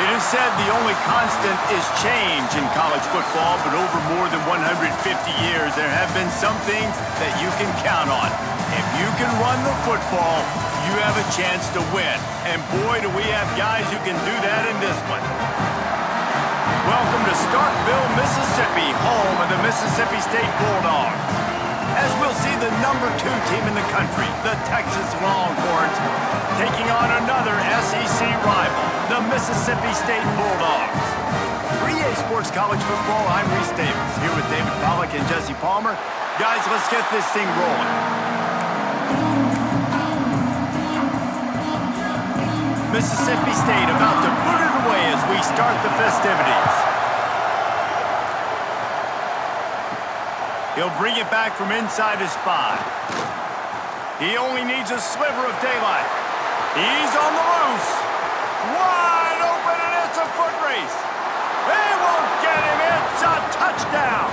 It is said the only constant is change in college football, but over more than 150 years, there have been some things that you can count on. If you can run the football, you have a chance to win. And boy, do we have guys who can do that in this one. Welcome to Starkville, Mississippi, home of the Mississippi State Bulldogs. As we'll see the number 2 team in the country, the Texas Longhorns, taking on another SEC rival, the Mississippi State Bulldogs. 3A Sports College Football, I'm Reese Davis, here with David Pollack and Jesse Palmer. Guys, let's get this thing rolling. Mississippi State about to put it away as we start the festivities. He'll bring it back from inside his 5. He only needs a sliver of daylight. He's on the loose. Wide open, and it's a foot race. They won't get him. It's a touchdown.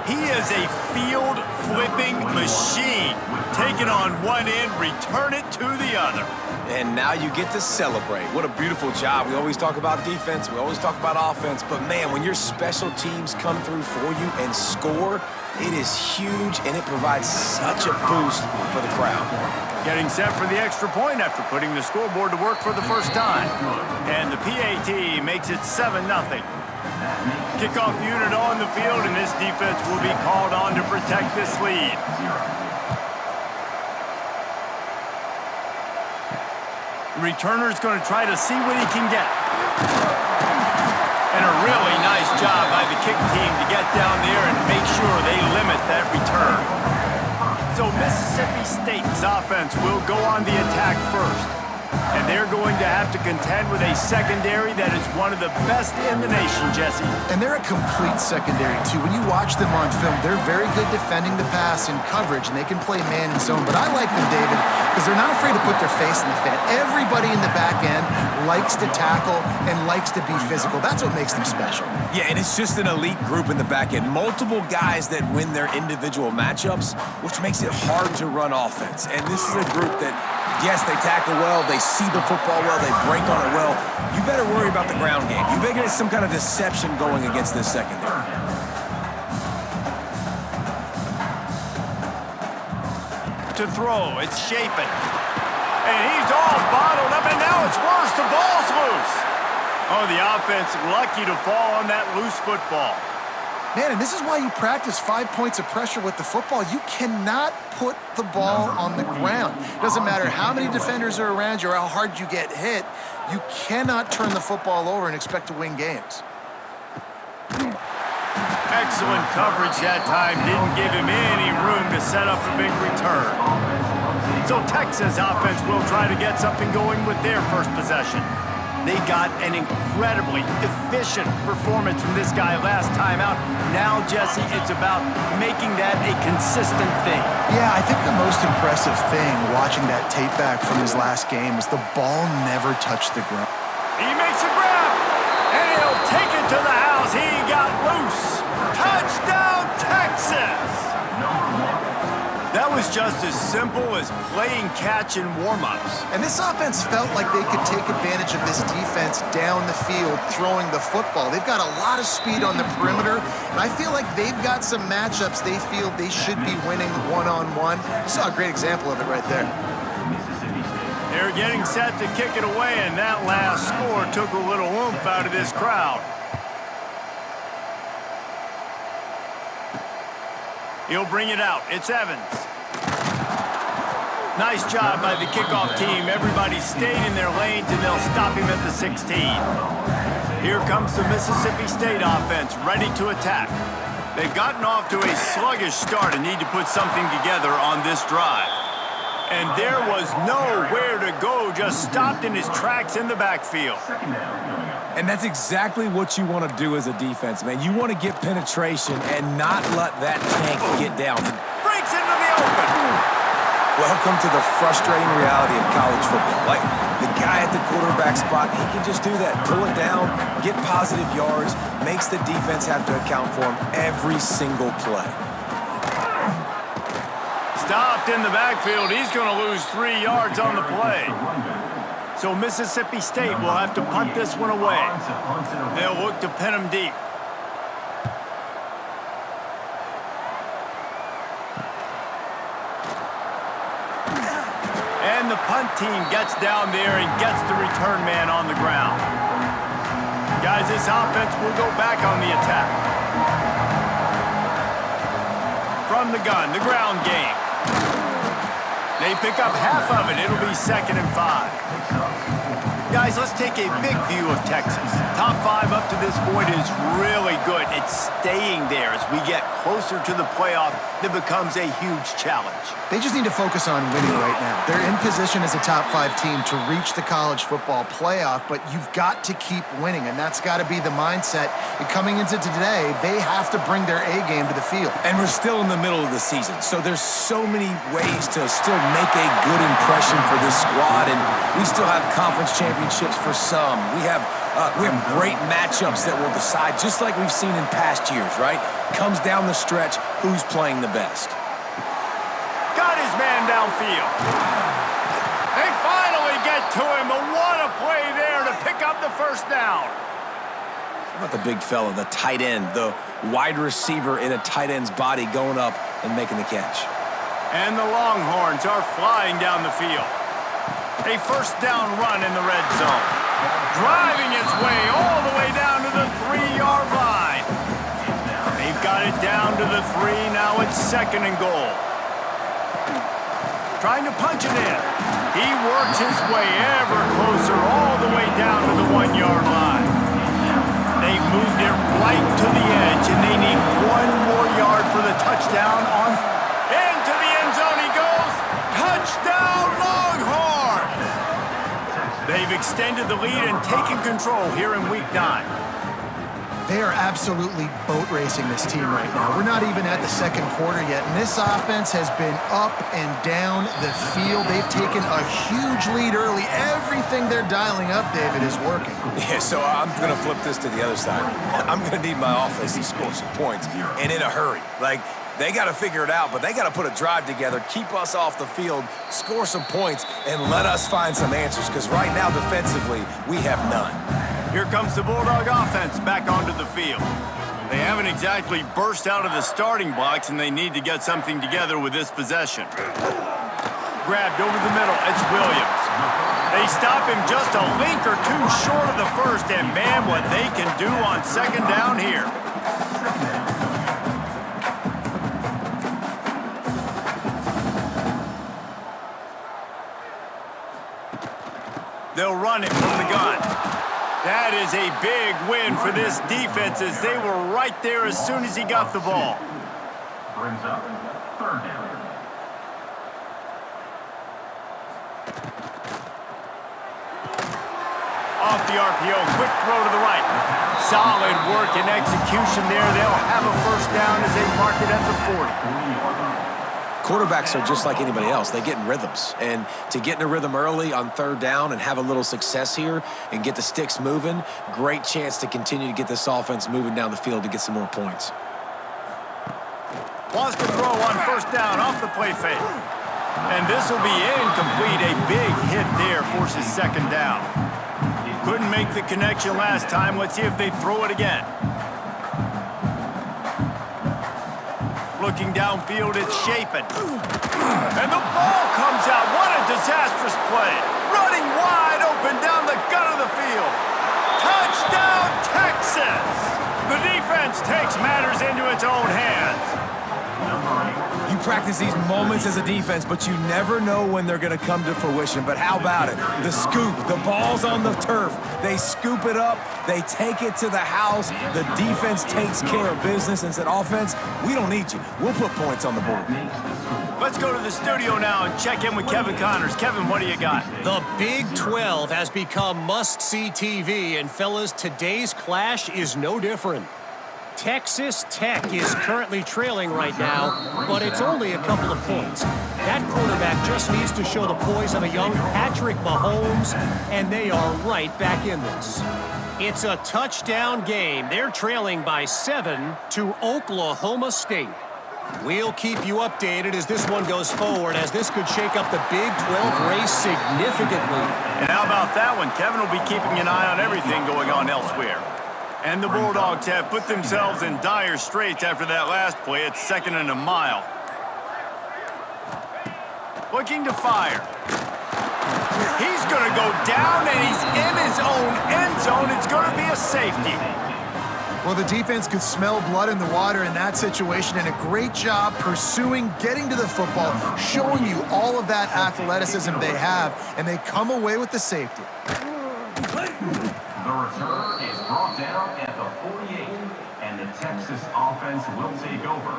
He is a field-flipping machine. Take it on one end, return it to the other. And now you get to celebrate. What a beautiful job. We always talk about defense. We always talk about offense. But, man, when your special teams come through for you and score, it is huge, and it provides such a boost for the crowd. Getting set for the extra point after putting the scoreboard to work for the first time. And the PAT makes it 7-0. Kickoff unit on the field, and this defense will be called on to protect this lead. The returner's going to try to see what he can get. And a really nice job by the kick team to get down there and make sure they limit that return. So Mississippi State's offense will go on the attack first. And they're going to have to contend with a secondary that is one of the best in the nation, Jesse. And they're a complete secondary, too. When you watch them on film, they're very good defending the pass in coverage, and they can play man and zone. But I like them, David, because they're not afraid to put their face in the fan. Everybody in the back end likes to tackle and likes to be physical. That's what makes them special. Yeah, and it's just an elite group in the back end. Multiple guys that win their individual matchups, which makes it hard to run offense. And this is a group that, yes, they tackle well, they see the football well, they break on it well. You better worry about the ground game. You better get some kind of deception going against this secondary. To throw, it's Shapen. And he's all bottled up, and now it's worse. The ball's loose. Oh, the offense lucky to fall on that loose football. Man, and this is why you practice 5 points of pressure with the football. You cannot put the ball on the ground. Doesn't matter how many defenders are around you or how hard you get hit, you cannot turn the football over and expect to win games. Excellent coverage that time. Didn't give him any room to set up a big return. So Texas offense will try to get something going with their first possession. They got an incredibly efficient performance from this guy last time out. Now, Jesse, it's about making that a consistent thing. Yeah, I think the most impressive thing watching that tape back from his last game is the ball never touched the ground. He makes a grab, and he'll take it to the house. He got loose. Touchdown, Texas! That was just as simple as playing catch in warm-ups. And this offense felt like they could take advantage of this defense down the field, throwing the football. They've got a lot of speed on the perimeter, and I feel like they've got some matchups they feel they should be winning one-on-one. You saw a great example of it right there. They're getting set to kick it away, and that last score took a little oomph out of this crowd. He'll bring it out. It's Evans. Nice job by the kickoff team. Everybody stayed in their lanes, and they'll stop him at the 16. Here comes the Mississippi State offense, ready to attack. They've gotten off to a sluggish start and need to put something together on this drive. And there was nowhere to go, just stopped in his tracks in the backfield. And that's exactly what you want to do as a defense, man. You want to get penetration and not let that tank get down. Breaks into the open. Welcome to the frustrating reality of college football. Like, the guy at the quarterback spot, he can just do that. Pull it down, get positive yards, makes the defense have to account for him every single play. Stopped in the backfield. He's going to lose 3 yards on the play. So Mississippi State will have to punt this one away. They'll look to pin them deep. And the punt team gets down there and gets the return man on the ground. Guys, this offense will go back on the attack. From the gun, the ground game. They pick up half of it. It'll be 2nd and 5. Guys, let's take a big view of Texas. Top 5 up to this point is really good. It's staying there. As we get closer to the playoff, it becomes a huge challenge. They just need to focus on winning right now. They're in position as a top 5 team to reach the college football playoff, but you've got to keep winning, and that's got to be the mindset. And coming into today, they have to bring their A game to the field. And we're still in the middle of the season, so there's so many ways to still make a good impression for this squad, and we still have conference championships for some. We have great matchups that will decide, just like we've seen in past years, right? Comes down the stretch, who's playing the best. Got his man downfield. They finally get to him, but what a play there to pick up the first down. How about the big fella, the tight end, the wide receiver in a tight end's body going up and making the catch. And the Longhorns are flying down the field. A first down run in the red zone. Driving its way all the way down to the 3-yard line. They've got it down to the 3. Now it's 2nd and goal. Trying to punch it in. He works his way ever closer all the way down to the 1-yard line. They've moved it right to the edge, and they need 1 more yard for the touchdown on. Into the end zone he goes. Touchdown, Longhorns! They've extended the lead and taken control here in Week 9. They are absolutely boat racing this team right now. We're not even at the 2nd quarter yet, and this offense has been up and down the field. They've taken a huge lead early. Everything they're dialing up, David, is working. Yeah, so I'm going to flip this to the other side. I'm going to need my offense to score some points, and in a hurry. Like, they got to figure it out, but they got to put a drive together, keep us off the field, score some points, and let us find some answers, because right now, defensively, we have none. Here comes the Bulldog offense back onto the field. They haven't exactly burst out of the starting blocks, and they need to get something together with this possession. Grabbed over the middle, it's Williams. They stop him just a link or two short of the first, and man, what they can do on 2nd down here. They'll run it from the gun. That is a big win for this defense, as they were right there as soon as he got the ball. Brings up 3rd down. Off the RPO, quick throw to the right. Solid work and execution there. They'll have a first down as they mark it at the 40. Quarterbacks are just like anybody else. They get in rhythms. And to get in a rhythm early on 3rd down and have a little success here and get the sticks moving, great chance to continue to get this offense moving down the field to get some more points. Wants to throw on 1st down off the play fake. And this will be incomplete. A big hit there forces 2nd down. Couldn't make the connection last time. Let's see if they throw it again. Looking downfield, it's Shapen. And the ball comes out. What a disastrous play. Running wide open down the gut of the field. Touchdown, Texas! The defense takes matters into its own hands. You practice these moments as a defense, but you never know when they're going to come to fruition. But how about it? The scoop, the ball's on the turf. They scoop it up. They take it to the house. The defense takes care of business and said, offense, we don't need you. We'll put points on the board. Let's go to the studio now and check in with Kevin Connors. Kevin, what do you got? The Big 12 has become must-see TV, and fellas, today's clash is no different. Texas Tech is currently trailing right now, but it's only a couple of points. That quarterback just needs to show the poise of a young Patrick Mahomes, and they are right back in this. It's a touchdown game. They're trailing by 7 to Oklahoma State. We'll keep you updated as this one goes forward, as this could shake up the Big 12 race significantly. And how about that one? Kevin will be keeping an eye on everything going on elsewhere. And the Bulldogs have put themselves in dire straits after that last play. It's 2nd and a mile. Looking to fire. He's going to go down, and he's in his own end zone. It's going to be a safety. Well, the defense could smell blood in the water in that situation, and a great job pursuing, getting to the football, showing you all of that athleticism they have, and they come away with the safety. The return is brought down at the 48, and the Texas offense will take over.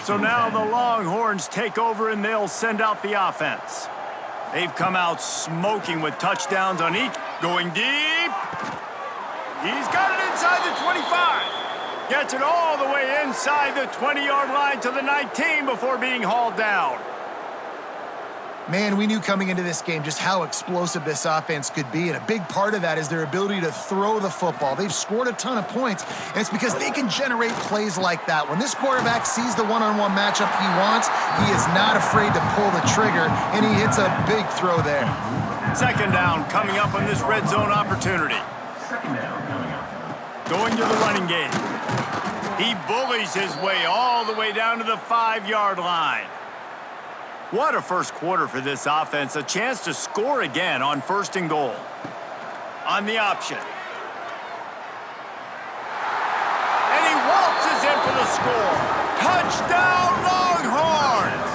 So now the Longhorns take over, and they'll send out the offense. They've come out smoking with touchdowns on each. Going deep. He's got it inside the 25. Gets it all the way inside the 20-yard line to the 19 before being hauled down. Man, we knew coming into this game just how explosive this offense could be, and a big part of that is their ability to throw the football. They've scored a ton of points, and it's because they can generate plays like that. When this quarterback sees the one-on-one matchup he wants, he is not afraid to pull the trigger, and he hits a big throw there. 2nd down coming up on this red zone opportunity. 2nd down coming up. Going to the running game. He bullies his way all the way down to the 5-yard line. What a first quarter for this offense. A chance to score again on 1st and goal. On the option. And he waltzes in for the score. Touchdown, Longhorns!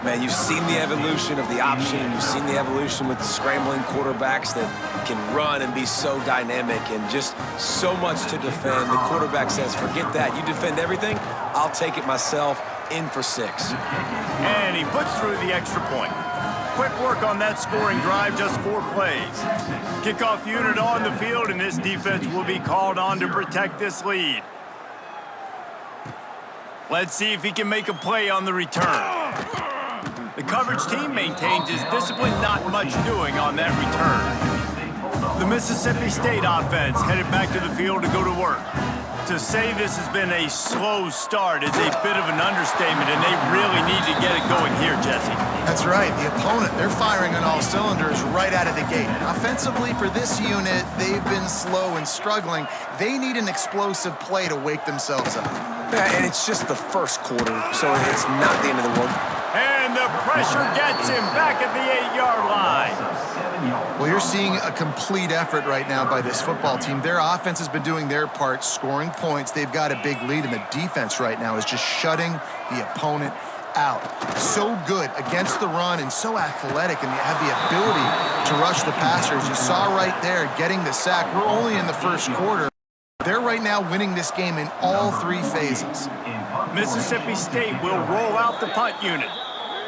Man, you've seen the evolution of the option. You've seen the evolution with the scrambling quarterbacks that can run and be so dynamic and just so much to defend. The quarterback says, forget that. You defend everything, I'll take it myself. In for 6. And he puts through the extra point. Quick work on that scoring drive, just 4 plays. Kickoff unit on the field, and this defense will be called on to protect this lead. Let's see if he can make a play on the return. The coverage team maintains his discipline, not much doing on that return. The Mississippi State offense headed back to the field to go to work. To say this has been a slow start is a bit of an understatement, and they really need to get it going here, Jesse. That's right. The opponent, they're firing on all cylinders right out of the gate. Offensively, for this unit, they've been slow and struggling. They need an explosive play to wake themselves up. Yeah, and it's just the first quarter, so it's not the end of the world. And the pressure gets him back at the 8-yard line. Well, you're seeing a complete effort right now by this football team. Their offense has been doing their part, scoring points. They've got a big lead, and the defense right now is just shutting the opponent out. So good against the run and so athletic, and they have the ability to rush the passers. You saw right there getting the sack. We're only in the first quarter. They're right now winning this game in all 3 phases. Mississippi State will roll out the punt unit.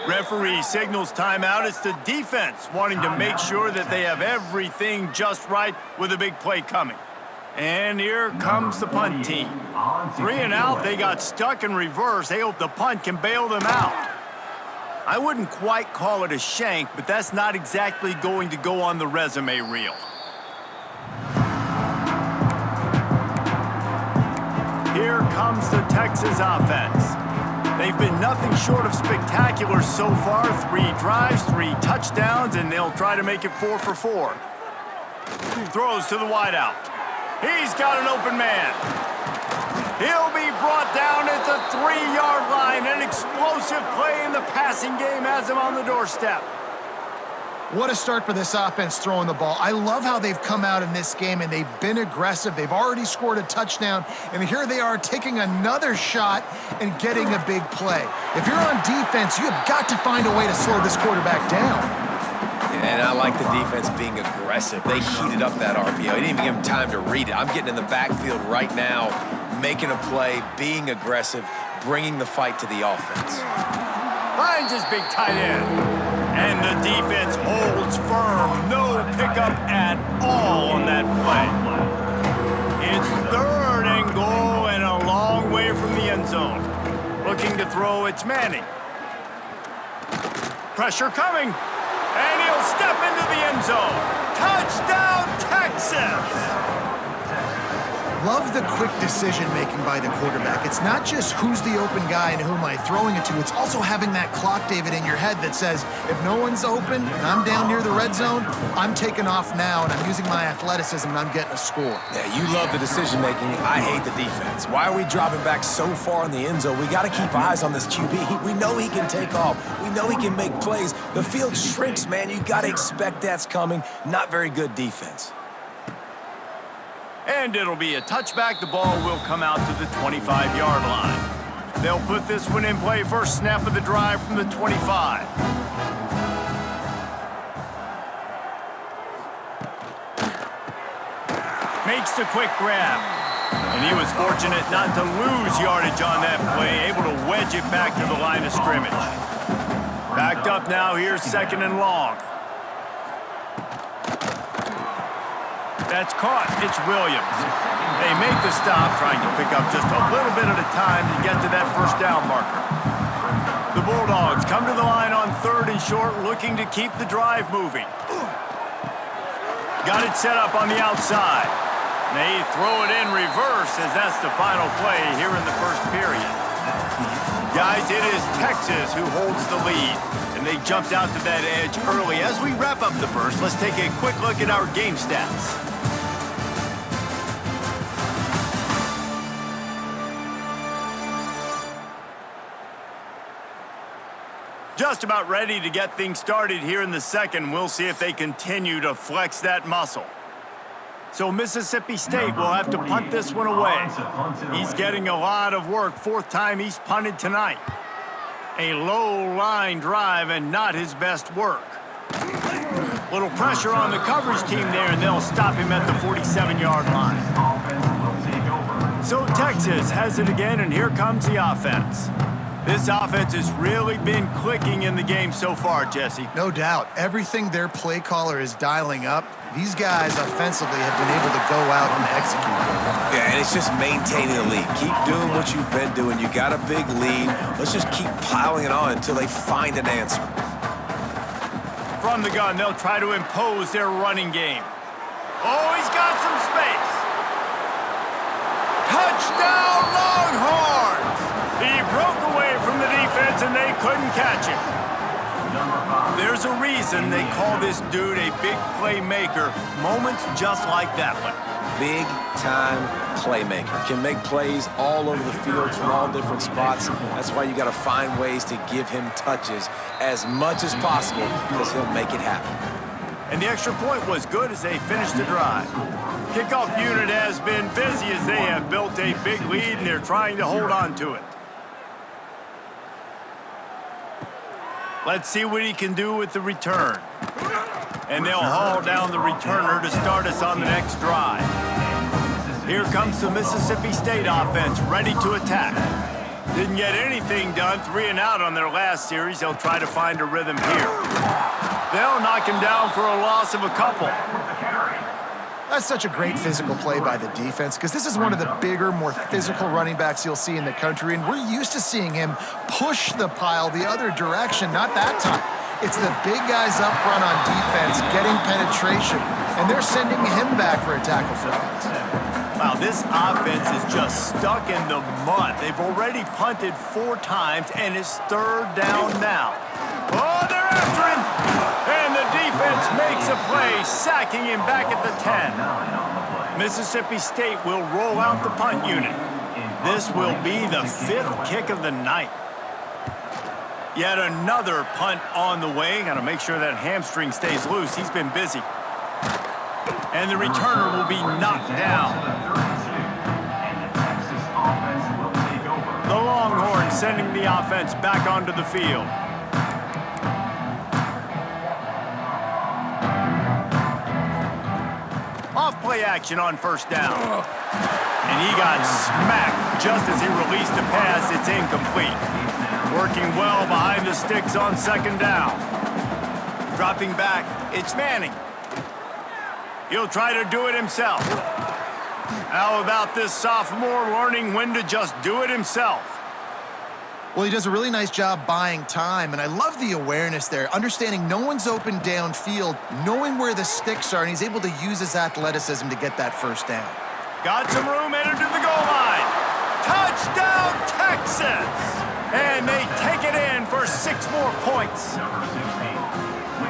Referee signals timeout. It's the defense wanting to make sure that they have everything just right with a big play coming. And here comes the punt team. 3 and out, they got stuck in reverse. They hope the punt can bail them out. I wouldn't quite call it a shank, but that's not exactly going to go on the resume reel. Here comes the Texas offense. They've been nothing short of spectacular so far. 3 drives, 3 touchdowns, and they'll try to make it 4 for 4. Throws to the wideout. He's got an open man. He'll be brought down at the 3-yard line. An explosive play in the passing game has him on the doorstep. What a start for this offense throwing the ball. I love how they've come out in this game, and they've been aggressive. They've already scored a touchdown, and here they are taking another shot and getting a big play. If you're on defense, you have got to find a way to slow this quarterback down. And I like the defense being aggressive. They heated up that RPO. They didn't even give him time to read it. I'm getting in the backfield right now, making a play, being aggressive, bringing the fight to the offense. Finds his big tight end. And the defense holds firm. No pickup at all on that play. It's 3rd and goal and a long way from the end zone. Looking to throw, it's Manning. Pressure coming. And he'll step into the end zone. Touchdown, Texas! Love the quick decision-making by the quarterback. It's not just who's the open guy and who am I throwing it to. It's also having that clock, David, in your head that says, if no one's open and I'm down near the red zone, I'm taking off now and I'm using my athleticism and I'm getting a score. Yeah, you love the decision-making. I hate the defense. Why are we dropping back so far in the end zone? We got to keep eyes on this QB. We know he can take off. We know he can make plays. The field shrinks, man. You got to expect that's coming. Not very good defense. And it'll be a touchback. The ball will come out to the 25-yard line. They'll put this one in play. First snap of the drive from the 25. Makes the quick grab. And he was fortunate not to lose yardage on that play, able to wedge it back to the line of scrimmage. Backed up now, here's 2nd and long. That's caught. It's Williams. They make the stop, trying to pick up just a little bit at a time to get to that first down marker. The Bulldogs come to the line on 3rd and short, looking to keep the drive moving. Got it set up on the outside. They throw it in reverse as that's the final play here in the first period. Guys, it is Texas who holds the lead, and they jumped out to that edge early. As we wrap up the first, let's take a quick look at our game stats. Just about ready to get things started here in the second. We'll see if they continue to flex that muscle. So Mississippi State will have to punt this one away. He's getting a lot of work. 4th time he's punted tonight. A low line drive and not his best work. Little pressure on the coverage team there, and they'll stop him at the 47-yard line. So Texas has it again, and here comes the offense. This offense has really been clicking in the game so far, Jesse. No doubt. Everything their play caller is dialing up, these guys offensively have been able to go out and execute. Yeah, and it's just maintaining the lead. Keep doing what you've been doing. You got a big lead. Let's just keep piling it on until they find an answer. From the gun, they'll try to impose their running game. Oh, he's got some space. Touchdown, Longhorns! He broke away from the defense, and they couldn't catch him. There's a reason they call this dude a big playmaker. Moments just like that one. Big-time playmaker. Can make plays all over the field from all different spots. That's why you got to find ways to give him touches as much as possible, because he'll make it happen. And the extra point was good as they finished the drive. Kickoff unit has been busy as they have built a big lead, and they're trying to hold on to it. Let's see what he can do with the return. And they'll haul down the returner to start us on the next drive. Here comes the Mississippi State offense, ready to attack. Didn't get anything done, 3 and out on their last series. They'll try to find a rhythm here. They'll knock him down for a loss of a couple. That's such a great physical play by the defense, because this is one of the bigger, more physical running backs you'll see in the country, and we're used to seeing him push the pile the other direction. Not that time. It's the big guys up front on defense getting penetration, and they're sending him back for a tackle for loss. Wow, this offense is just stuck in the mud. They've already punted 4 times, and it's 3rd down now. Oh, they're after him! And the defense makes a play, sacking him back at the 10. Mississippi State will roll out the punt unit. This will be the 5th kick of the night. Yet another punt on the way. Got to make sure that hamstring stays loose. He's been busy. And the returner will be knocked down. The Longhorns sending the offense back onto the field. Off play action on 1st down. And he got smacked just as he released the pass. It's incomplete. Working well behind the sticks on 2nd down. Dropping back, it's Manning. He'll try to do it himself. How about this sophomore learning when to just do it himself? Well, he does a really nice job buying time, and I love the awareness there, understanding no one's open downfield, knowing where the sticks are, and he's able to use his athleticism to get that 1st down. Got some room, headed to the goal line. Touchdown, Texas! And they take it in for 6 more points.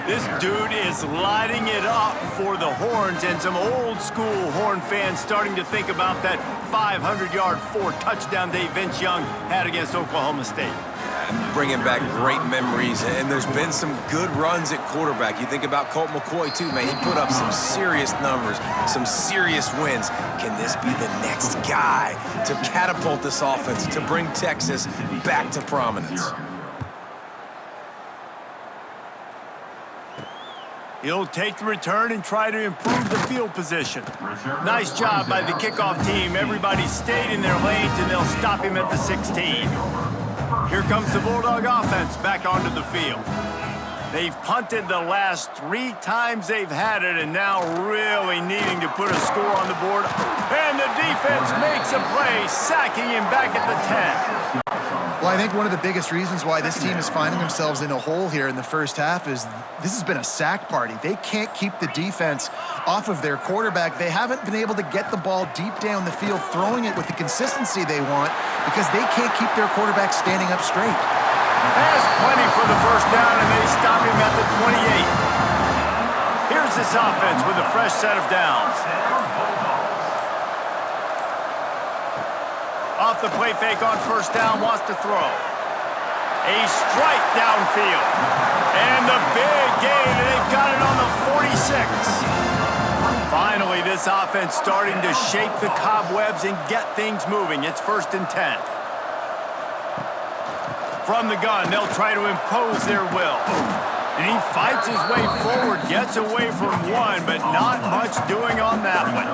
This dude is lighting it up for the Horns, and some old-school Horn fans starting to think about that 500-yard 4-touchdown day Vince Young had against Oklahoma State. Bringing back great memories, and there's been some good runs at quarterback. You think about Colt McCoy, too, man. He put up some serious numbers, some serious wins. Can this be the next guy to catapult this offense, to bring Texas back to prominence? He'll take the return and try to improve the field position. Nice job by the kickoff team. Everybody stayed in their lanes, and they'll stop him at the 16. Here comes the Bulldog offense back onto the field. They've punted the last 3 times they've had it, and now really needing to put a score on the board. And the defense makes a play, sacking him back at the 10. Well, I think one of the biggest reasons why this team is finding themselves in a hole here in the first half is this has been a sack party. They can't keep the defense off of their quarterback. They haven't been able to get the ball deep down the field, throwing it with the consistency they want because they can't keep their quarterback standing up straight. Has plenty for the first down, and they stop him at the 28. Here's this offense with a fresh set of downs. Off the play fake on first down, wants to throw. A strike downfield. And the big gain, and they've got it on the 46. Finally, this offense starting to shake the cobwebs and get things moving. It's 1st and 10. From the gun, they'll try to impose their will. And he fights his way forward, gets away from one, but not much doing on that one.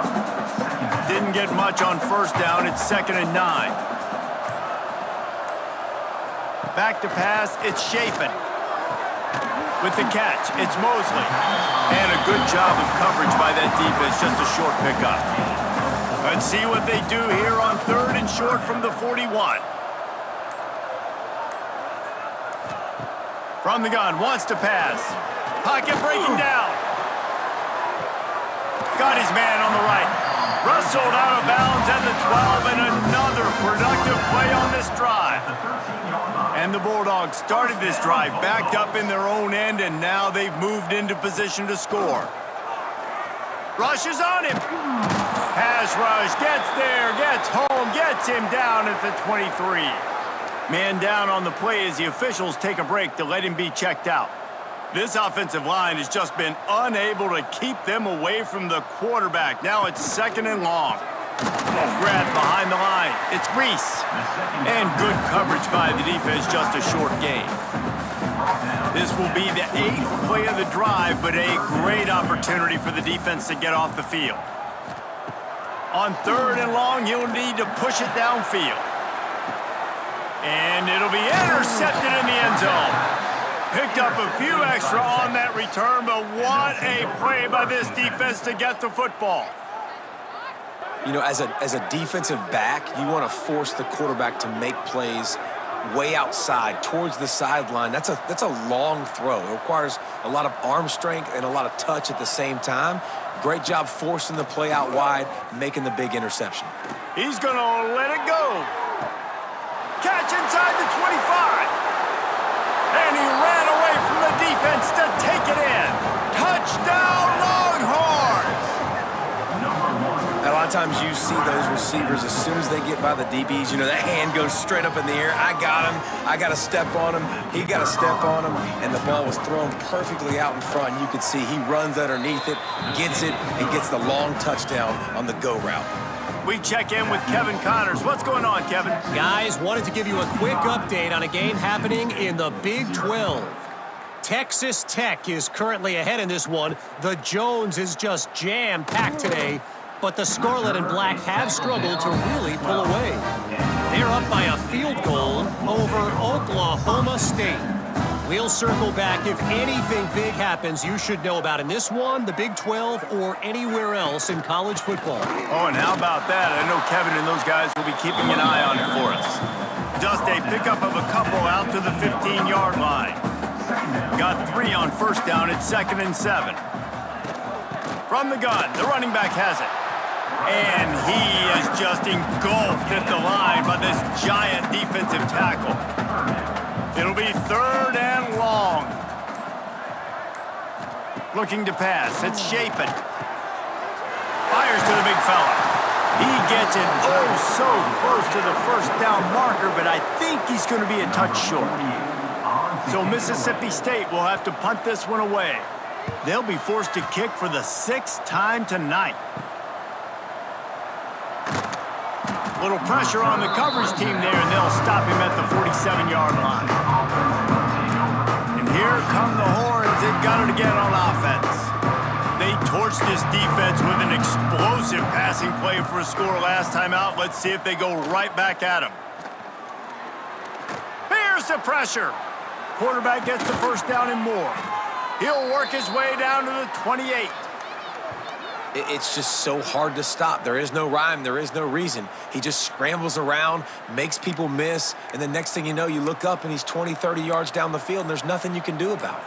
Didn't get much on first down. It's 2nd and 9. Back to pass, it's Chapin. With the catch, it's Mosley. And a good job of coverage by that defense, just a short pickup. Let's see what they do here on 3rd and short from the 41. From the gun, wants to pass. Pocket breaking down. Got his man on the right. Rustled out of bounds at the 12, and another productive play on this drive. And the Bulldogs started this drive backed up in their own end, and now they've moved into position to score. Rush is on him. Pass rush, gets there, gets home, gets him down at the 23. Man down on the play as the officials take a break to let him be checked out. This offensive line has just been unable to keep them away from the quarterback. Now it's 2nd and long. Grab behind the line. It's Reese. And good coverage by the defense, just a short gain. This will be the 8th play of the drive, but a great opportunity for the defense to get off the field. On 3rd and long, he'll need to push it downfield. And it'll be intercepted in the end zone. Picked up a few extra on that return, but what a play by this defense to get the football. You know, as a defensive back, you want to force the quarterback to make plays way outside, towards the sideline. That's a long throw. It requires a lot of arm strength and a lot of touch at the same time. Great job forcing the play out wide, making the big interception. He's going to let it go. Catch inside the 25. And he ran away from the defense to take it in. Touchdown, Longhorns! A lot of times you see those receivers, as soon as they get by the DBs, you know, that hand goes straight up in the air. I got him. I got to step on him. He got to step on him. And the ball was thrown perfectly out in front. You could see he runs underneath it, gets it, and gets the long touchdown on the go route. We check in with Kevin Connors. What's going on, Kevin? Guys, wanted to give you a quick update on a game happening in the Big 12. Texas Tech is currently ahead in this one. The Jones is just jam-packed today, but the Scarlet and Black have struggled to really pull away. They're up by a field goal over Oklahoma State. We'll circle back if anything big happens you should know about in this one, the Big 12, or anywhere else in college football. Oh, and how about that? I know Kevin and those guys will be keeping an eye on it for us. Just a pickup of a couple out to the 15-yard line. Got 3 on first down at 2nd and 7. From the gun, the running back has it. And he is just engulfed at the line by this giant defensive tackle. It'll be 3rd and long. Looking to pass. It's Shapen. Fires to the big fella. He gets it so close to the first down marker, but I think he's going to be a touch short. So Mississippi State will have to punt this one away. They'll be forced to kick for the 6th time tonight. Little pressure on the coverage team there, and they'll stop him at the 47-yard line. And here come the Horns. They've got it again on offense. They torched this defense with an explosive passing play for a score last time out. Let's see if they go right back at him. Here's the pressure. Quarterback gets the first down and more. He'll work his way down to the 28. It's just so hard to stop. There is no rhyme. There is no reason. He just scrambles around, makes people miss, and the next thing you know, you look up and he's 20, 30 yards down the field, and there's nothing you can do about it.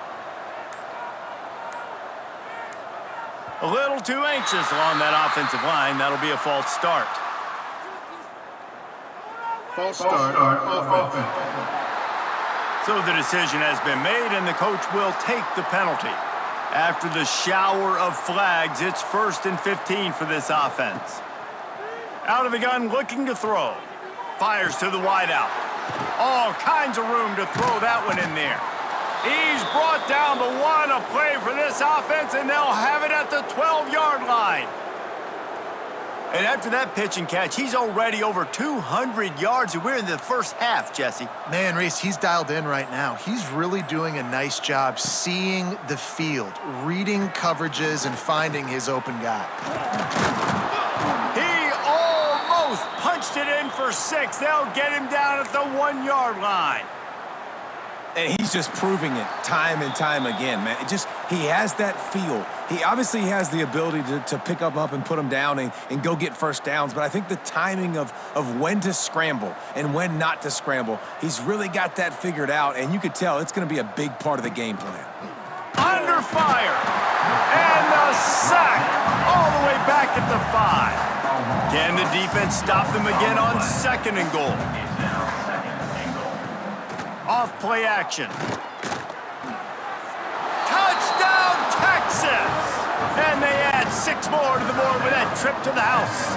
A little too anxious along that offensive line. That'll be a false start. False start. Offense. So the decision has been made, and the coach will take the penalty. After the shower of flags, it's 1st and 15 for this offense. Out of the gun, looking to throw. Fires to the wideout. All kinds of room to throw that one in there. He's brought down the 1, a play for this offense, and they'll have it at the 12-yard line. And after that pitch and catch, he's already over 200 yards, and we're in the first half, Jesse. Man, Reese, he's dialed in right now. He's really doing a nice job seeing the field, reading coverages, and finding his open guy. He almost punched it in for 6. They'll get him down at the 1-yard line. And he's just proving it time and time again, man. He has that feel. He obviously has the ability to pick up and put them down and go get first downs, but I think the timing of when to scramble and when not to scramble, he's really got that figured out, and you could tell it's going to be a big part of the game plan. Under fire, and the sack all the way back at the 5. Can the defense stop them again on 2nd and goal? Off play action. Touchdown, Texas! And they add 6 more to the board with that trip to the house.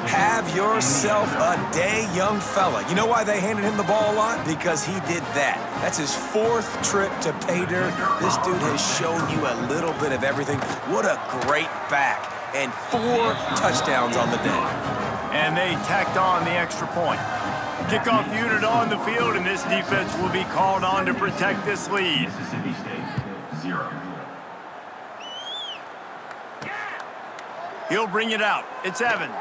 Have yourself a day, young fella. You know why they handed him the ball a lot? Because he did that. That's his 4th trip to pay dirt. This dude has shown you a little bit of everything. What a great back. And 4 touchdowns on the day. And they tacked on the extra point. Kickoff unit on the field, and this defense will be called on to protect this lead. Mississippi State, 0. He'll bring it out. It's Evans.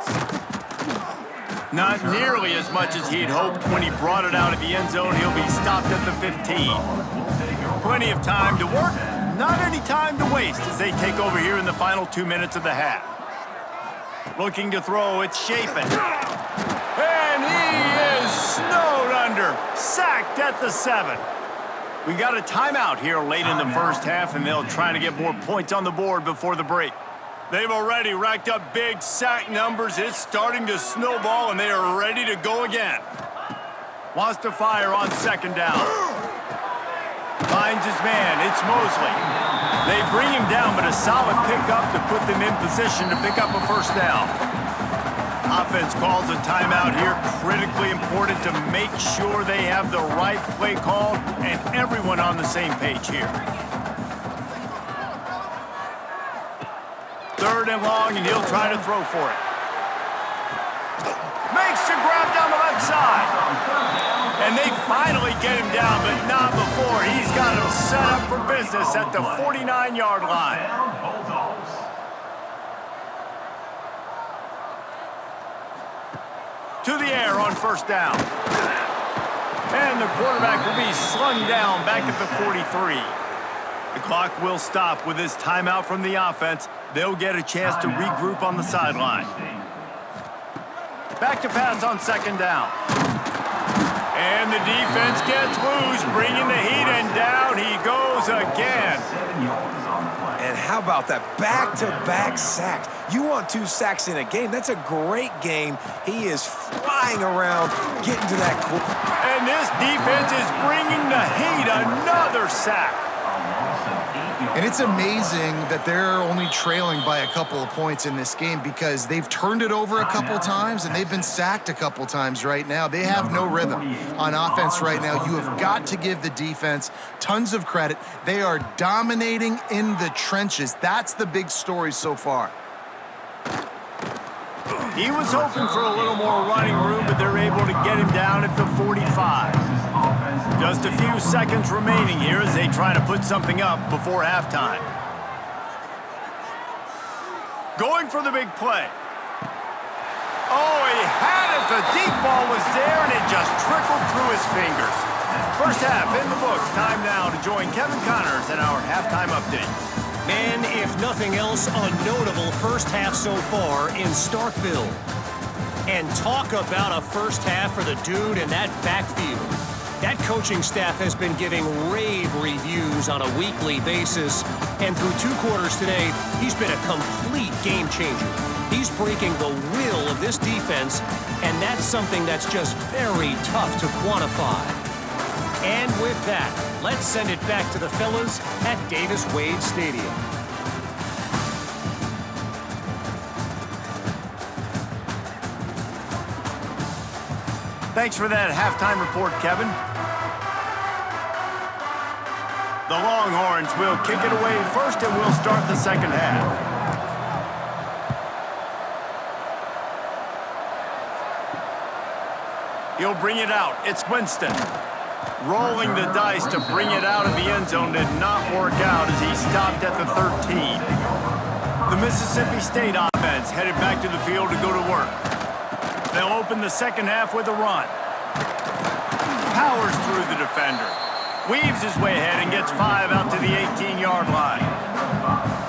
Not nearly as much as he'd hoped when he brought it out of the end zone. He'll be stopped at the 15. Plenty of time to work, not any time to waste as they take over here in the final 2 minutes of the half. Looking to throw, it's Shapen. And he is snowed under, sacked at the 7. We got a timeout here late in the first half, and they'll try to get more points on the board before the break. They've already racked up big sack numbers. It's starting to snowball, and they are ready to go again. Wants to fire on 2nd down. Finds his man. It's Mosley. They bring him down, but a solid pickup to put them in position to pick up a first down. Offense calls a timeout here. Critically important to make sure they have the right play call and everyone on the same page here. 3rd and long, and he'll try to throw for it. Makes the grab down the left side. And they finally get him down, but not before. He's got him set up for business at the 49-yard line. To the air on 1st down. And the quarterback will be slung down back at the 43. The clock will stop with this timeout from the offense. They'll get a chance to regroup on the sideline. Back to pass on 2nd down. And the defense gets loose, bringing the heat, and down he goes again. And how about that? Back-to-back sacks. You want 2 sacks in a game? That's a great game. He is flying around, getting to that quarter. And this defense is bringing the heat. Another sack. And it's amazing that they're only trailing by a couple of points in this game because they've turned it over a couple times and they've been sacked a couple times right now. They have no rhythm on offense right now. You have got to give the defense tons of credit. They are dominating in the trenches. That's the big story so far. He was hoping for a little more running room, but they're able to get him down at the 45. Just a few seconds remaining here as they try to put something up before halftime. Going for the big play. Oh, he had it. The deep ball was there, and it just trickled through his fingers. First half in the books. Time now to join Kevin Connors in our halftime update. Man, if nothing else, a notable first half so far in Starkville. And talk about a first half for the dude in that backfield. That coaching staff has been giving rave reviews on a weekly basis. And through 2 quarters today, he's been a complete game changer. He's breaking the will of this defense, and that's something that's just very tough to quantify. And with that, let's send it back to the fellas at Davis-Wade Stadium. Thanks for that halftime report, Kevin. The Longhorns will kick it away first, and we'll start the second half. He'll bring it out. It's Winston. Rolling the dice to bring it out of the end zone did not work out as he stopped at the 13. The Mississippi State offense headed back to the field to go to work. They'll open the second half with a run. Powers through the defender. Weaves his way ahead and gets 5 out to the 18-yard line.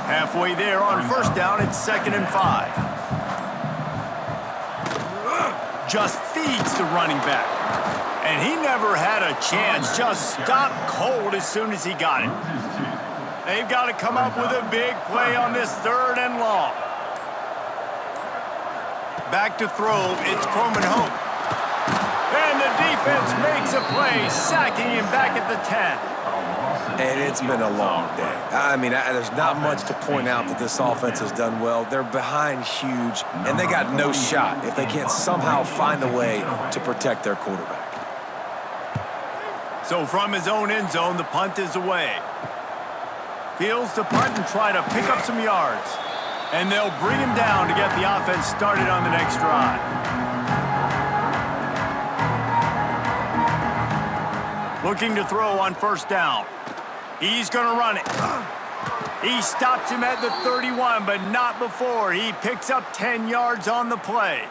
Halfway there on first down, it's 2nd and 5. Just feeds the running back. And he never had a chance. Just stopped cold as soon as he got it. They've got to come up with a big play on this 3rd and long. Back to throw, it's Coleman Hope. And the defense makes a play, sacking him back at the 10. And it's been a long day. I mean, there's not much to point out that this offense has done well. They're behind huge, and they got no shot if they can't somehow find a way to protect their quarterback. So from his own end zone, the punt is away. Fields the punt and try to pick up some yards. And they'll bring him down to get the offense started on the next drive. Looking to throw on first down. He's going to run it. He stops him at the 31, but not before. He picks up 10 yards on the play.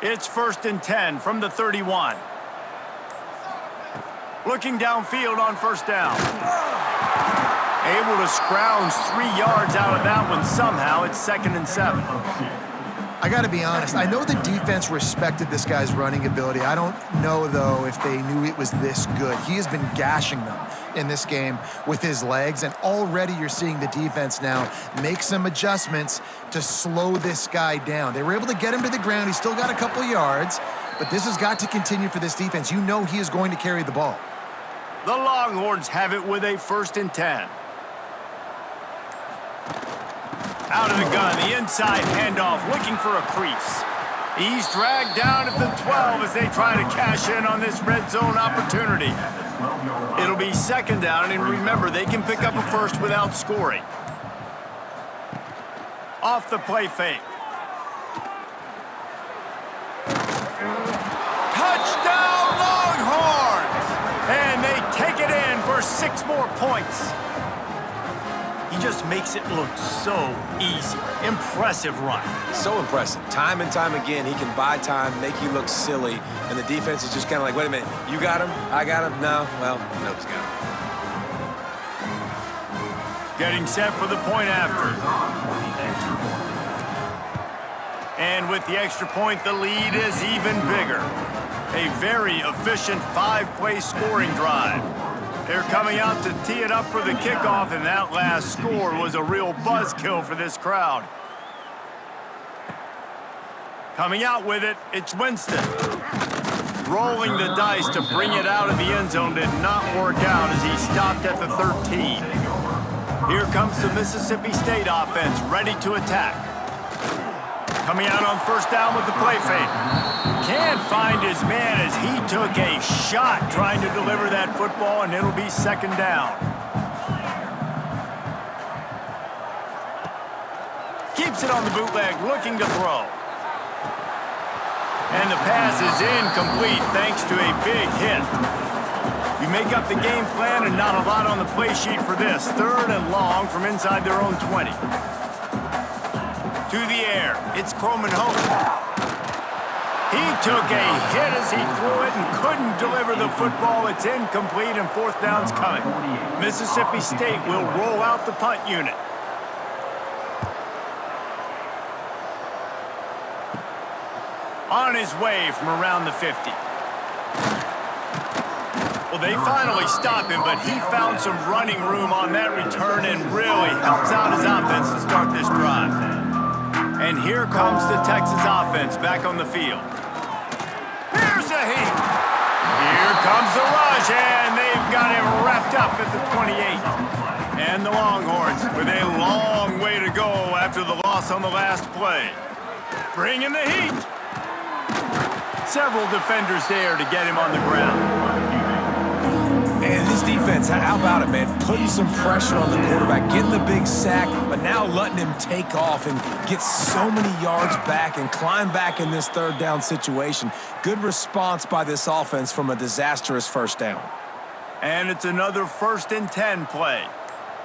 It's 1st and 10 from the 31. Looking downfield on first down. Able to scrounge 3 yards out of that one somehow. It's 2nd and 7. I got to be honest. I know the defense respected this guy's running ability. I don't know, though, if they knew it was this good. He has been gashing them in this game with his legs, and already you're seeing the defense now make some adjustments to slow this guy down. They were able to get him to the ground. He's still got a couple yards, but this has got to continue for this defense. You know he is going to carry the ball. The Longhorns have it with a 1st and 10. Out of the gun, the inside handoff, looking for a crease. He's dragged down at the 12 as they try to cash in on this red zone opportunity. It'll be 2nd down, and remember, they can pick up a first without scoring. Off the play fake. Touchdown, Longhorns! And they take it in for 6 more points. He just makes it look so easy. Impressive run. So impressive. Time and time again, he can buy time, make you look silly, and the defense is just kind of like, wait a minute, you got him? I got him? No? Well, nobody's got him. Getting set for the point after. And with the extra point, the lead is even bigger. A very efficient 5-play scoring drive. They're They're coming out to tee it up for the kickoff, and that last score was a real buzzkill for this crowd. Coming out with it, it's Winston. Rolling the dice to bring it out of the end zone did not work out as he stopped at the 13. Here comes the Mississippi State offense, ready to attack. Coming out on first down with the play fake. Can't find his man as he took a shot trying to deliver that football, and it'll be second down. Keeps it on the bootleg, looking to throw. And the pass is incomplete thanks to a big hit. You make up the game plan and not a lot on the play sheet for this. Third and long from inside their own 20. To the air, it's Croman Hope. He took a hit as he threw it and couldn't deliver the football. It's incomplete and fourth down's coming. Mississippi State will roll out the punt unit. On his way from around the 50. Well, they finally stop him, but he found some running room on that return and really helps out his offense to start this drive. And here comes the Texas offense back on the field. Here's a heat. Here comes the rush, and they've got him wrapped up at the 28. And the Longhorns with a long way to go after the loss on the last play. Bringing the heat. Several defenders there to get him on the ground. And this defense, how about it, man? Putting some pressure on the quarterback, getting the big sack, but now letting him take off and get so many yards back and climb back in this third down situation. Good response by this offense from a disastrous first down. And it's another 1st and 10 play.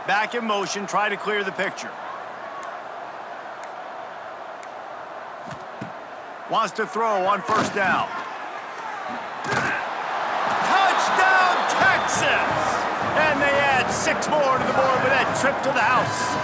Back in motion, try to clear the picture. Wants to throw on first down. Touchdown, Texas! And they add 6 more to the board with that trip to the house.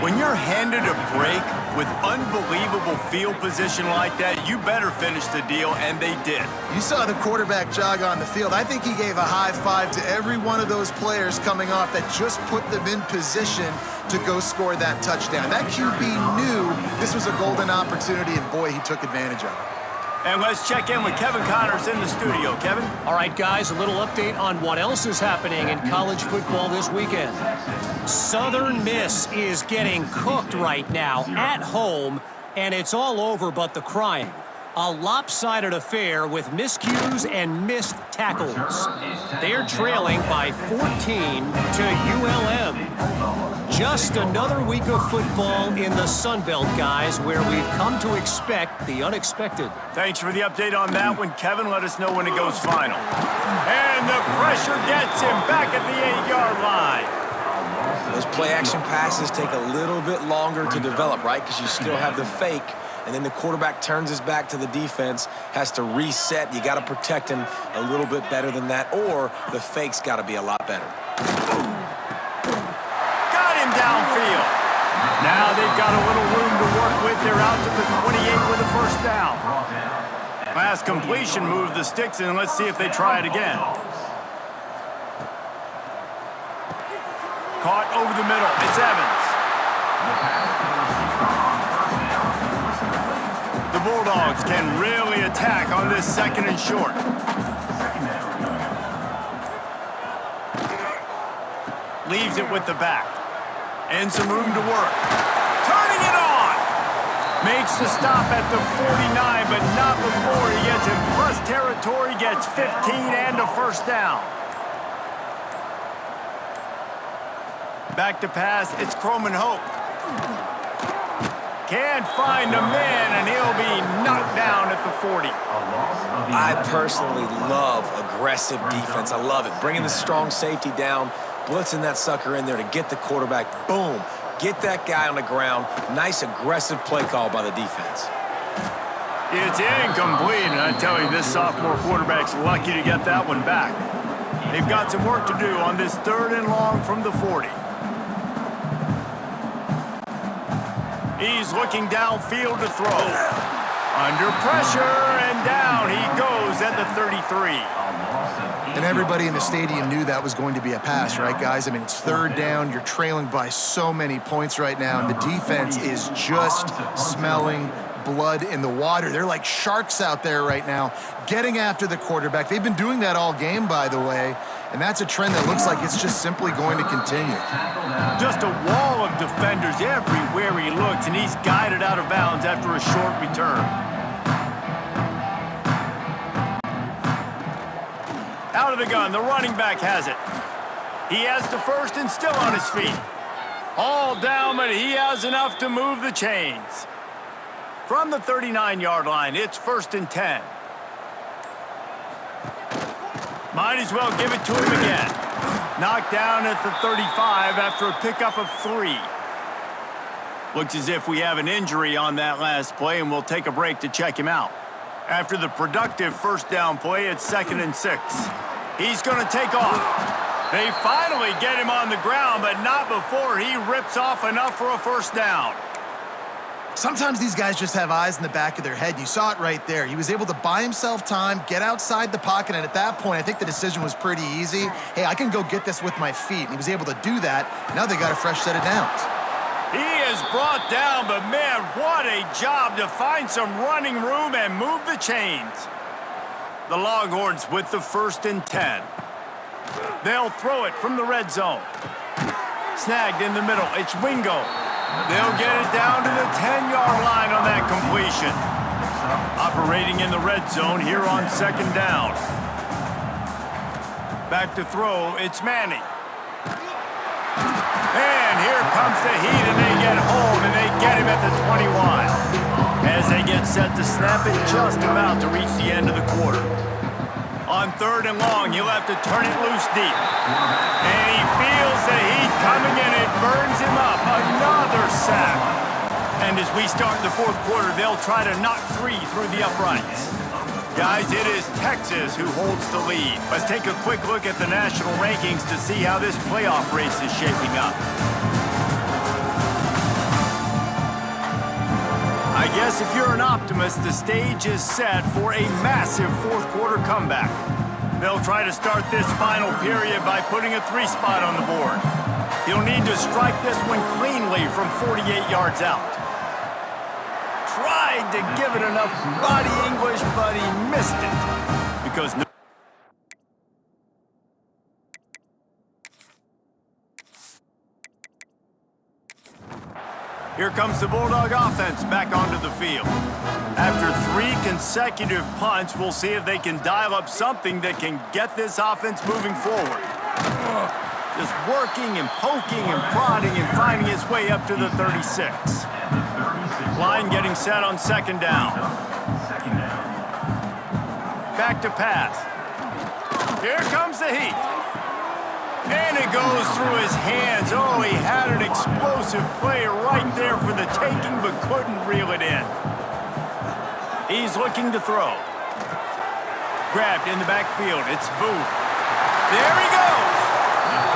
When you're handed a break with unbelievable field position like that, you better finish the deal, and they did. You saw the quarterback jog on the field. I think he gave a high five to every one of those players coming off that just put them in position to go score that touchdown. That QB knew this was a golden opportunity, and boy, he took advantage of it. And let's check in with Kevin Connors in the studio. Kevin? All right, guys, a little update on what else is happening in college football this weekend. Southern Miss is getting cooked right now at home, and it's all over but the crying. A lopsided affair with miscues and missed tackles. They're trailing by 14 to ULM. Just another week of football in the Sun Belt, guys, where we've come to expect the unexpected. Thanks for the update on that one, Kevin. Let us know when it goes final. And the pressure gets him back at the 8-yard line. Those play-action passes take a little bit longer to develop, right? Because you still have the fake, and then the quarterback turns his back to the defense, has to reset. You got to protect him a little bit better than that, or the fake's got to be a lot better. Got him downfield. Now they've got a little room to work with. They're out to the 28 with a first down. Last completion moved the sticks in. Let's see if they try it again. Caught over the middle. It's Evans. The Bulldogs can really attack on this 2nd and short. Leaves it with the back. And some room to work. Turning it on! Makes the stop at the 49, but not before he gets in plus territory, gets 15 and a first down. Back to pass, it's Croman Hope. Can't find a man, and he'll be knocked down at the 40. I personally love aggressive defense. I love it. Bringing the strong safety down, blitzing that sucker in there to get the quarterback. Boom. Get that guy on the ground. Nice aggressive play call by the defense. It's incomplete, and I tell you, this sophomore quarterback's lucky to get that one back. They've got some work to do on this 3rd and long from the 40. He's looking downfield to throw. Under pressure, and And down he goes at the 33. And everybody in the stadium knew that was going to be a pass, right, guys? I mean, it's third down. You're trailing by so many points right now, and the defense is just smelling blood in the water. They're like sharks out there right now, getting after the quarterback. They've been doing that all game, by the way, and that's a trend that looks like it's just simply going to continue. Just a wall of defenders everywhere he looks, and he's guided out of bounds after a short return. Out of the gun, the running back has it. He has the first and still on his feet. All down, but he has enough to move the chains. From the 39-yard line, it's 1st and 10. Might as well give it to him again. Knocked down at the 35 after a pickup of 3. Looks as if we have an injury on that last play, and we'll take a break to check him out. After the productive first down play, it's 2nd and 6. He's going to take off. They finally get him on the ground, but not before he rips off enough for a first down. Sometimes these guys just have eyes in the back of their head. You saw it right there. He was able to buy himself time, get outside the pocket, and at that point, I think the decision was pretty easy. Hey, I can go get this with my feet. And he was able to do that. Now they got a fresh set of downs. He is brought down, but man, what a job to find some running room and move the chains. The Longhorns with the 1st and 10. They'll throw it from the red zone. Snagged in the middle. It's Wingo. They'll get it down to the 10-yard line on that completion. Operating in the red zone here on 2nd down. Back to throw, it's Manning. And here comes the heat, and they get home, and they get him at the 21. As they get set to snap it, just about to reach the end of the quarter. On 3rd and long, he'll have to turn it loose deep. And he feels the heat coming in. It burns him up. Another sack. And as we start the 4th quarter, they'll try to knock 3 through the uprights. Guys, it is Texas who holds the lead. Let's take a quick look at the national rankings to see how this playoff race is shaping up. I guess if you're an optimist, the stage is set for a massive 4th quarter comeback. They'll try to start this final period by putting a 3 spot on the board. He'll need to strike this one cleanly from 48 yards out. Tried to give it enough body English, but he missed it. Because no. Here comes the Bulldog offense back onto the field. After 3 consecutive punts, we'll see if they can dial up something that can get this offense moving forward. Just working and poking and prodding and finding his way up to the 36. Line getting set on 2nd down. Back to pass. Here comes the heat. And it goes through his hands. Oh, he had an explosive play right there for the taking, but couldn't reel it in. He's looking to throw. Grabbed in the backfield. It's Booth. There he goes.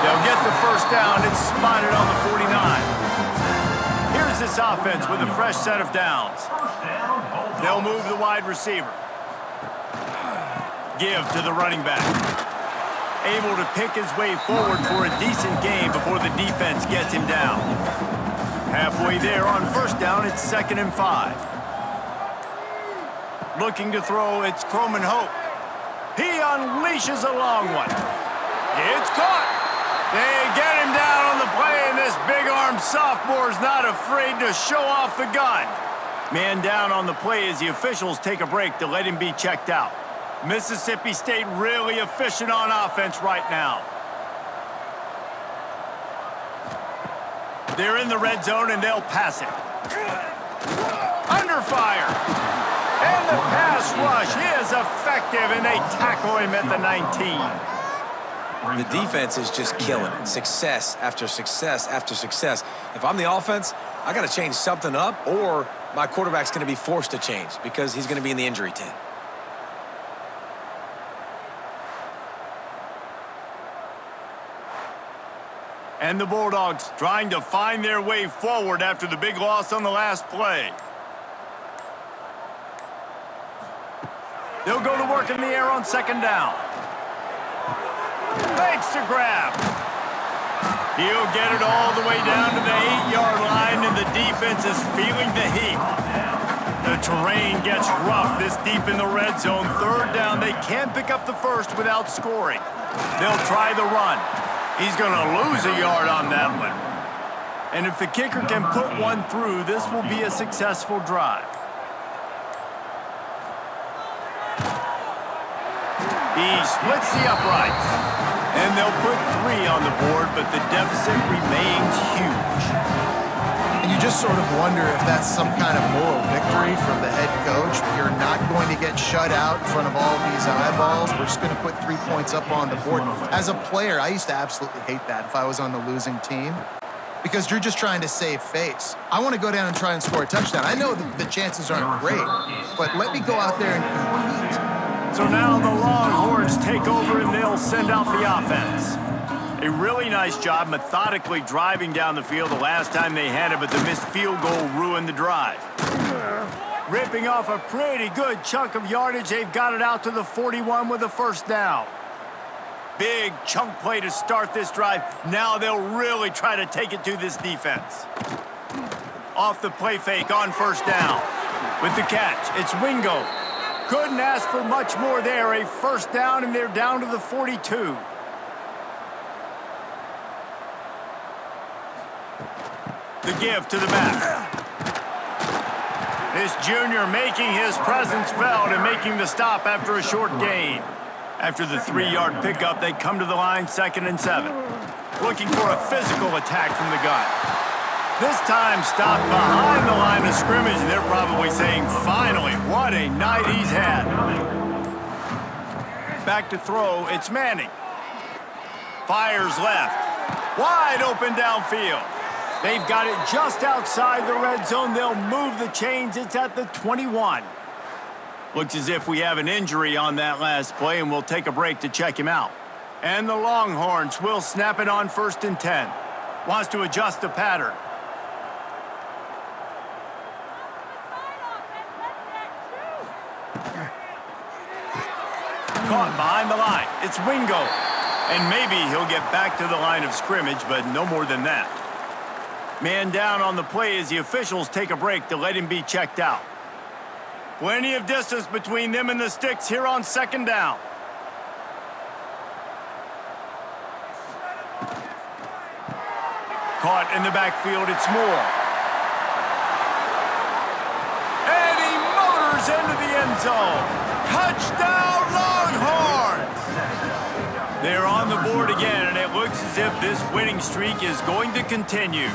They'll get the first down. It's spotted on the 49. Here's this offense with a fresh set of downs. They'll move the wide receiver. Give to the running back. Able to pick his way forward for a decent gain before the defense gets him down. Halfway there on 1st down, it's 2nd and 5. Looking to throw, it's Croman Hope. He unleashes a long one. It's caught. They get him down on the play, and this big-armed sophomore's not afraid to show off the gun. Man down on the play as the officials take a break to let him be checked out. Mississippi State really efficient on offense right now. They're in the red zone, and they'll pass it. Under fire. And the pass rush is effective, and they tackle him at the 19. The defense is just killing it. Success after success after success. If I'm the offense, I got to change something up, or my quarterback's going to be forced to change because he's going to be in the injury tent. And the Bulldogs trying to find their way forward after the big loss on the last play. They'll go to work in the air on second down. Fakes to grab. He'll get it all the way down to the 8-yard line, and the defense is feeling the heat. The terrain gets rough this deep in the red zone. Third down, they can't pick up the first without scoring. They'll try the run. He's going to lose a yard on that one. And if the kicker can put one through, this will be a successful drive. He splits the uprights. And they'll put 3 on the board, but the deficit remains huge. And you just sort of wonder if that's some kind of moral victory from the head coach. You're not going to get shut out in front of all these eyeballs. We're just going to put 3 points up on the board. As a player, I used to absolutely hate that if I was on the losing team, because you're just trying to save face. I want to go down and try and score a touchdown. I know the chances aren't great, but let me go out there and compete. So now the Longhorns take over and they'll send out the offense. A really nice job methodically driving down the field the last time they had it, but the missed field goal ruined the drive. Ripping off a pretty good chunk of yardage, they've got it out to the 41 with a first down. Big chunk play to start this drive. Now they'll really try to take it to this defense. Off the play fake on first down. With the catch, it's Wingo. Couldn't ask for much more there. A first down, and they're down to the 42. The give to the back. This junior making his presence felt and making the stop after a short gain. After the 3-yard pickup, they come to the line 2nd and 7. Looking for a physical attack from the gun. This time stopped behind the line of scrimmage, and they're probably saying, finally, what a night he's had. Back to throw, it's Manning. Fires left. Wide open downfield. They've got it just outside the red zone. They'll move the chains. It's at the 21. Looks as if we have an injury on that last play, and we'll take a break to check him out. And the Longhorns will snap it on 1st and 10. Wants to adjust the pattern. Caught behind the line. It's Wingo. And maybe he'll get back to the line of scrimmage, but no more than that. Man down on the play as the officials take a break to let him be checked out. Plenty of distance between them and the sticks here on 2nd down. Caught in the backfield, it's Moore. And he motors into the end zone. Touchdown, Longhorns! They're on the board again, and it looks as if this winning streak is going to continue.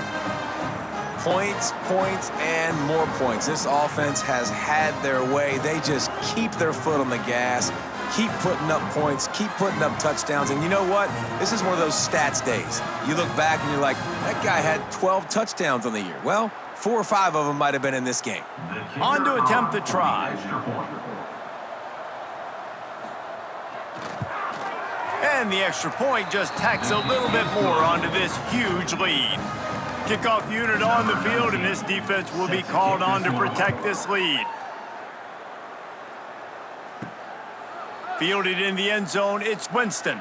Points, points, and more points. This offense has had their way. They just keep their foot on the gas, keep putting up points, keep putting up touchdowns. And you know what? This is one of those stats days. You look back and you're like, that guy had 12 touchdowns on the year. Well, 4 or 5 of them might have been in this game. On to attempt the try. And the extra point just tacks a little bit more onto this huge lead. Kickoff unit on the field, and this defense will be called on to protect this lead. Fielded in the end zone, it's Winston.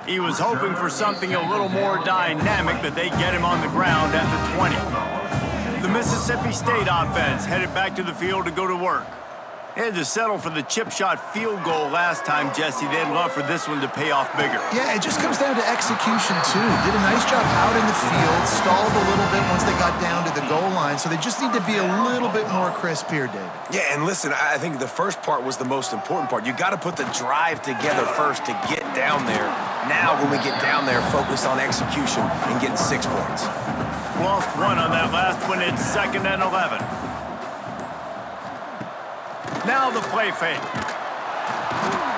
He was hoping for something a little more dynamic, but they get him on the ground at the 20. The Mississippi State offense headed back to the field to go to work. They had to settle for the chip shot field goal last time, Jesse. They'd love for this one to pay off bigger. Yeah, it just comes down to execution, too. Did a nice job out in the field, stalled a little bit once they got down to the goal line, so they just need to be a little bit more crisp here, David. Yeah, and listen, I think the first part was the most important part. You got to put the drive together first to get down there. Now, when we get down there, focus on execution and getting 6 points. Lost one on that last one. It's 2nd and 11. Now the play fake.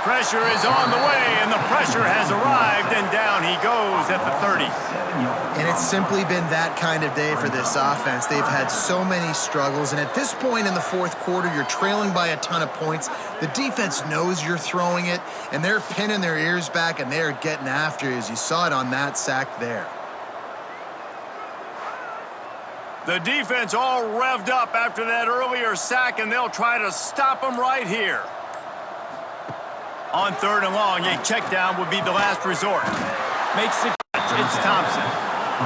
Pressure is on the way, and the pressure has arrived, and down he goes at the 30. And it's simply been that kind of day for this offense. They've had so many struggles, and at this point in the 4th quarter, you're trailing by a ton of points. The defense knows you're throwing it, and they're pinning their ears back, and they're getting after you, as you saw it on that sack there. The defense all revved up after that earlier sack, and they'll try to stop them right here. On 3rd and long, a check down would be the last resort. Makes the catch. It's Thompson.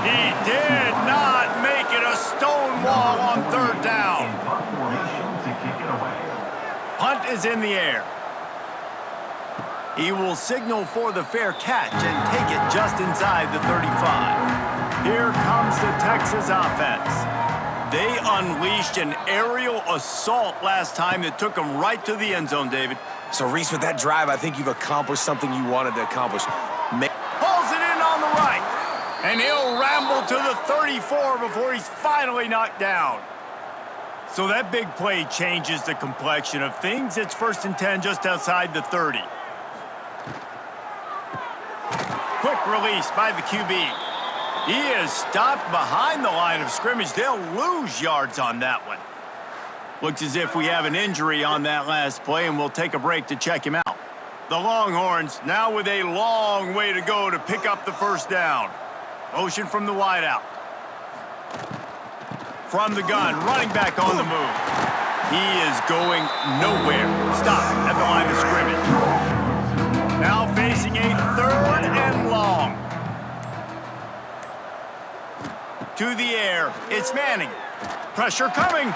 He did not make it a stone wall on 3rd down. Punt is in the air. He will signal for the fair catch and take it just inside the 35. Here comes the Texas offense. They unleashed an aerial assault last time that took them right to the end zone, David. So, Reese, with that drive, I think you've accomplished something you wanted to accomplish. Pulls it in on the right. And he'll ramble to the 34 before he's finally knocked down. So that big play changes the complexion of things. It's 1st and 10 just outside the 30. Quick release by the QB. He is stopped behind the line of scrimmage. They'll lose yards on that one. Looks as if we have an injury on that last play, and we'll take a break to check him out. The Longhorns now with a long way to go to pick up the 1st down. Motion from the wideout. From the gun, running back on the move. He is going nowhere. Stop at the line of scrimmage. Now facing a 3rd and long. To the air, it's Manning. Pressure coming.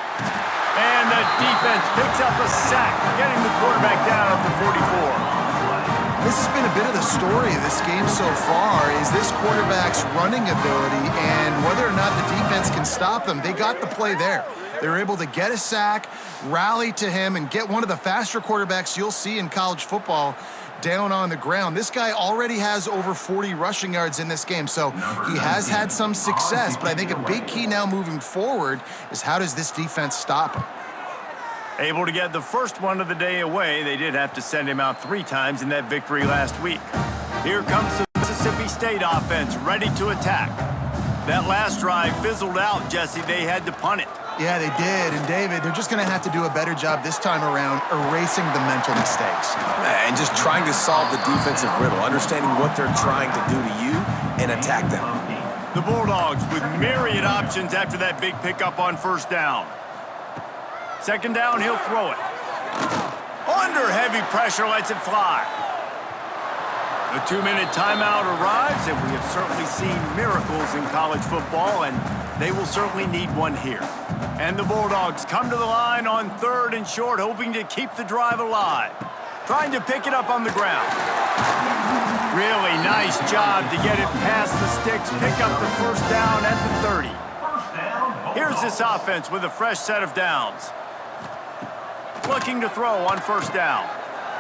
And the defense picks up a sack, getting the quarterback down at the 44. This has been a bit of the story of this game so far, is this quarterback's running ability and whether or not the defense can stop them. They got the play there. They were able to get a sack, rally to him, and get one of the faster quarterbacks you'll see in college football down on the ground. This guy already has over 40 rushing yards in this game, so he has had some success, but I think a big key now moving forward is how does this defense stop him? Able to get the first one of the day away. They did have to send him out 3 times in that victory last week. Here comes the Mississippi State offense, ready to attack. That last drive fizzled out, Jesse. They had to punt it. Yeah, they did. And, David, they're just going to have to do a better job this time around erasing the mental mistakes. And just trying to solve the defensive riddle, understanding what they're trying to do to you and attack them. The Bulldogs with myriad options after that big pickup on 1st down. 2nd down, he'll throw it. Under heavy pressure, lets it fly. The 2-minute timeout arrives, and we have certainly seen miracles in college football, and they will certainly need one here. And the Bulldogs come to the line on 3rd and short, hoping to keep the drive alive. Trying to pick it up on the ground. Really nice job to get it past the sticks, pick up the 1st down at the 30. Here's this offense with a fresh set of downs. Looking to throw on 1st down.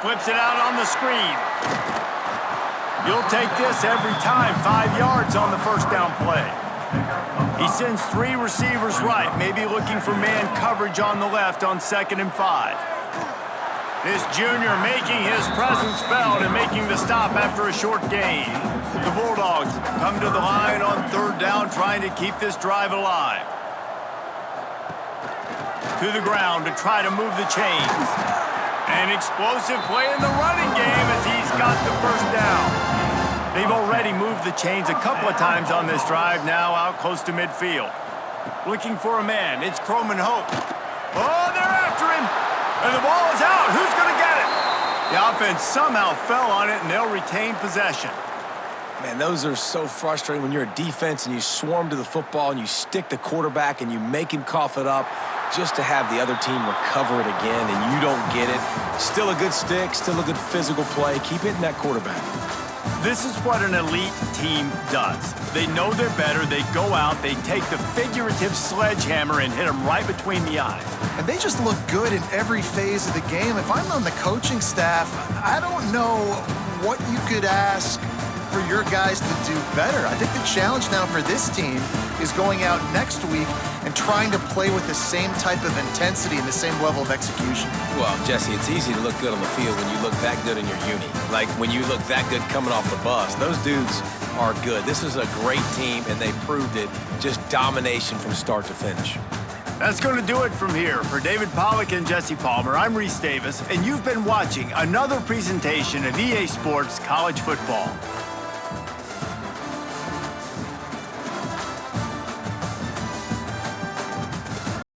Flips it out on the screen. You'll take this every time. 5 yards on the 1st down play. He sends 3 receivers right, maybe looking for man coverage on the left on 2nd and 5. This junior making his presence felt and making the stop after a short gain. The Bulldogs come to the line on 3rd down, trying to keep this drive alive. To the ground to try to move the chains. An explosive play in the running game as he's got the 1st down. They've already moved the chains a couple of times on this drive, now out close to midfield. Looking for a man, it's Croman Hope. Oh, they're after him, and the ball is out. Who's going to get it? The offense somehow fell on it, and they'll retain possession. Man, those are so frustrating when you're a defense and you swarm to the football and you stick the quarterback and you make him cough it up just to have the other team recover it again and you don't get it. Still a good stick, still a good physical play. Keep hitting that quarterback. This is what an elite team does. They know they're better. They go out, they take the figurative sledgehammer and hit them right between the eyes. And they just look good in every phase of the game. If I'm on the coaching staff, I don't know what you could ask for your guys to do better. I think the challenge now for this team is going out next week and trying to play with the same type of intensity and the same level of execution. Well, Jesse, it's easy to look good on the field when you look that good in your uni. Like when you look that good coming off the bus. Those dudes are good. This is a great team, and they proved it. Just domination from start to finish. That's going to do it from here. For David Pollack and Jesse Palmer, I'm Reese Davis, and you've been watching another presentation of EA Sports College Football.